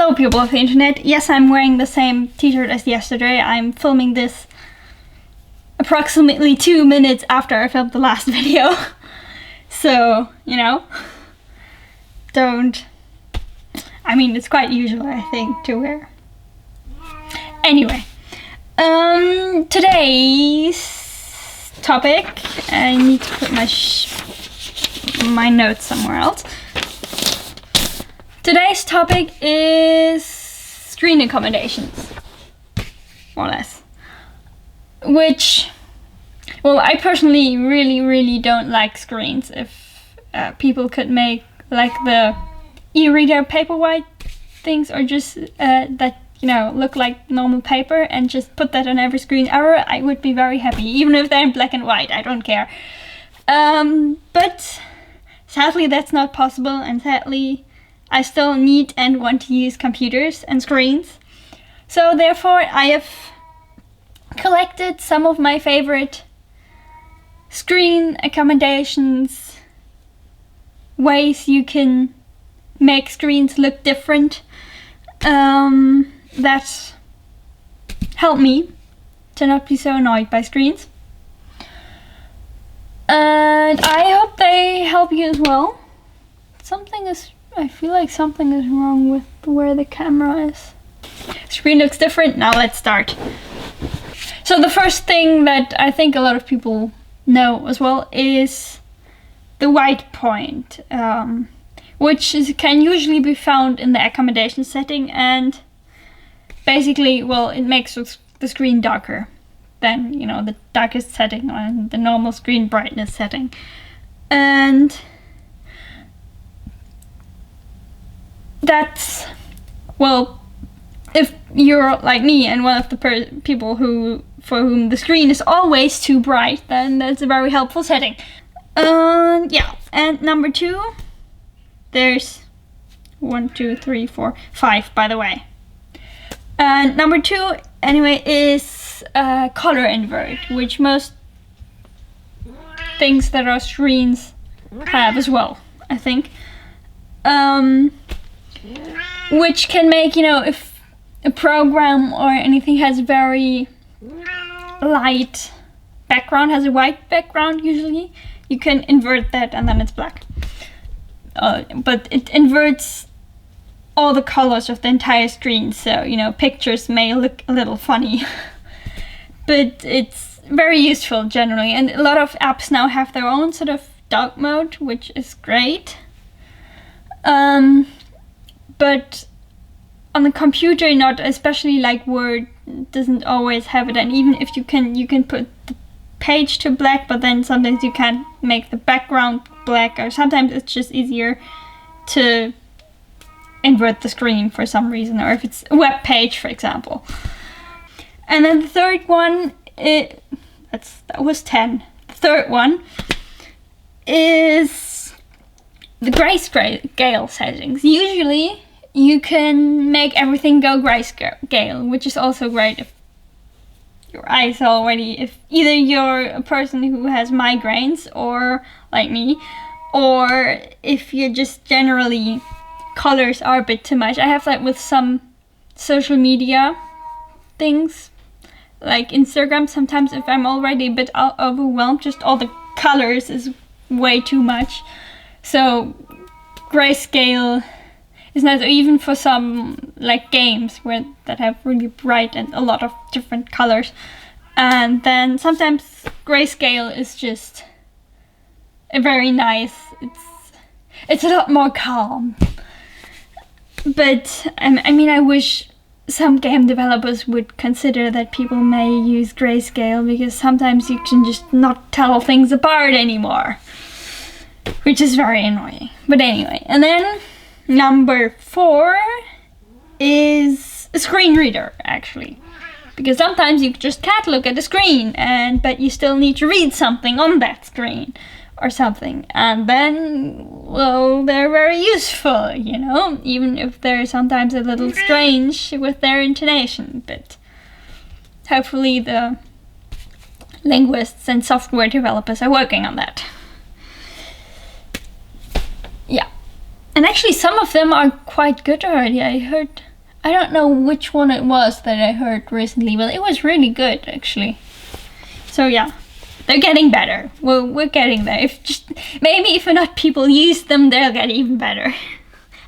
Hello people of the internet. Yes, I'm wearing the same t-shirt as yesterday. I'm filming this approximately 2 minutes after I filmed the last video. So, you know, it's quite usual, I think, to wear. Anyway, today's topic, I need to put my notes somewhere else. Today's topic is screen accommodations, more or less. Which, well, I personally really don't like screens. If people could make like the e-reader paperwhite things, or just that, you know, look like normal paper, and just put that on every screen ever, I would be very happy. Even if they're in black and white, I don't care. But sadly that's not possible, and sadly I still need and want to use computers and screens. So therefore I have collected some of my favorite screen accommodations, ways you can make screens look different, that help me to not be so annoyed by screens. And I hope they help you as well. I feel like something is wrong with where the camera is. Screen looks different. Now let's start. So the first thing that I think a lot of people know as well is the Whitepoint, which can usually be found in the accommodation setting, and basically, well, it makes the screen darker than, you know, the darkest setting on the normal screen brightness setting. And that's, well, if you're like me and one of the people for whom the screen is always too bright, then that's a very helpful setting. Yeah, and number 2, there's 1, 2, 3, 4, 5, by the way. And number 2, anyway, is Coulour Invert, which most things that are screens have as well, I think. Which can make, you know, if a program or anything has very light background, has a white background usually, you can invert that and then it's black. But it inverts all the colors of the entire screen, so, you know, pictures may look a little funny. But it's very useful generally, and a lot of apps now have their own sort of dark mode, which is great. But on the computer, not, especially like Word doesn't always have it, and even if you can put the page to black, but then sometimes you can't make the background black, or sometimes it's just easier to invert the screen for some reason, or if it's a web page, for example. And then the third one, that was 10. The third one is the Grayscale settings. Usually you can make everything go grayscale, which is also great if your eyes already, if either you're a person who has migraines, or like me, or if you're just generally colors are a bit too much. I have that with some social media things, like Instagram. Sometimes if I'm already a bit overwhelmed, just all the colors is way too much. So grayscale is nice, or even for some like games that have really bright and a lot of different colors. And then sometimes grayscale is just a very nice, it's a lot more calm. But I mean, I wish some game developers would consider that people may use grayscale, because sometimes you can just not tell things apart anymore, which is very annoying. But anyway, and then number 4 is a screen reader, actually, because sometimes you just can't look at the screen, but you still need to read something on that screen or something, and then, well, they're very useful, you know, even if they're sometimes a little strange with their intonation. But hopefully the linguists and software developers are working on that. Yeah. And actually some of them are quite good already. I heard I don't know which one it was that I heard recently, but it was really good actually. So yeah, they're getting better. We're getting there. Maybe if enough people use them, they'll get even better.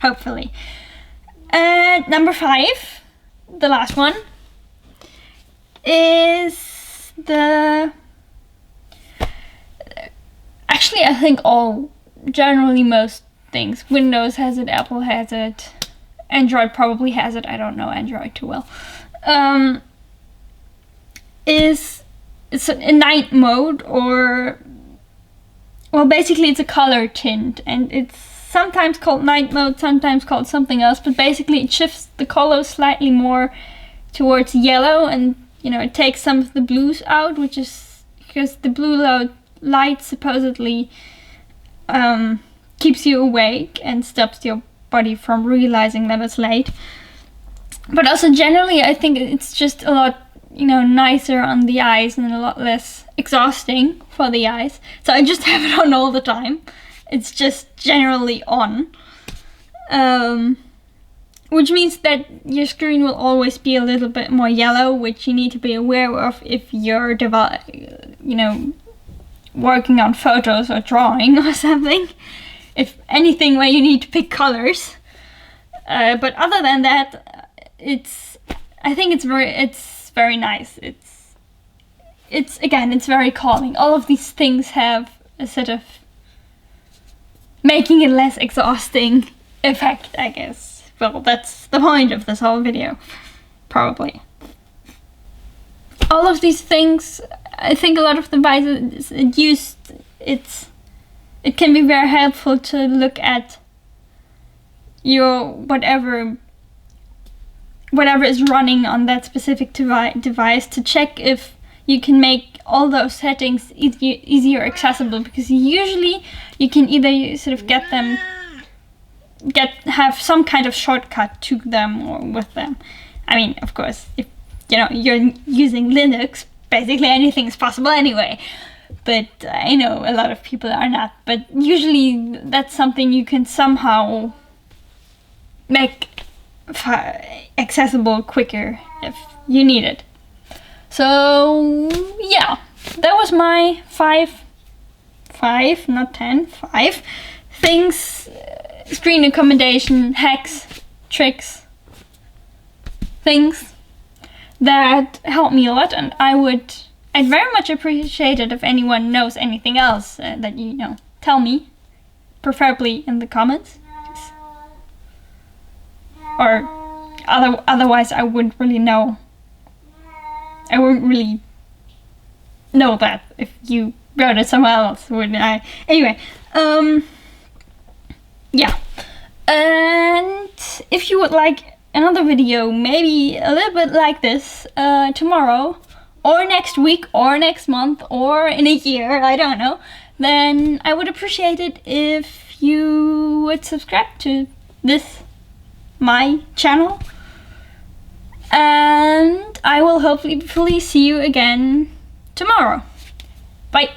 Hopefully. And number 5, the last one, is the... Actually, I think generally most things. Windows has it, Apple has it, Android probably has it. I don't know Android too well. It's a night mode, or... Well, basically it's a color tint, and it's sometimes called night mode, sometimes called something else, but basically it shifts the color slightly more towards yellow, and it takes some of the blues out, which is because the blue light supposedly keeps you awake and stops your body from realizing that it's late. But also generally I think it's just a lot nicer on the eyes and a lot less exhausting for the eyes. So I just have it on all the time. It's just generally on. Which means that your screen will always be a little bit more yellow, which you need to be aware of if you're working on photos or drawing or something. If anything where you need to pick colors. But other than that, I think it's very nice. It's very calming. All of these things have a sort of making it less exhausting effect, I guess. Well, that's the point of this whole video, probably. All of these things, I think a lot of devices it can be very helpful to look at your whatever is running on that specific device to check if you can make all those settings easier accessible, because usually you can either sort of have some kind of shortcut to them or with them. I mean, of course, if you're using Linux, basically anything is possible anyway. But I know a lot of people are not. But usually that's something you can somehow make accessible quicker if you need it. So yeah, that was my 5, not 10, 5 things, screen accommodation hacks, tricks, things that help me a lot, and I'd very much appreciate it if anyone knows anything else that tell me, preferably in the comments. Or otherwise I wouldn't really know. I wouldn't really know that if you wrote it somewhere else, wouldn't I? Anyway, yeah. And if you would like another video, maybe a little bit like this, tomorrow, or next week, or next month, or in a year, I don't know, then I would appreciate it if you would subscribe to my channel. And I will hopefully see you again tomorrow. Bye.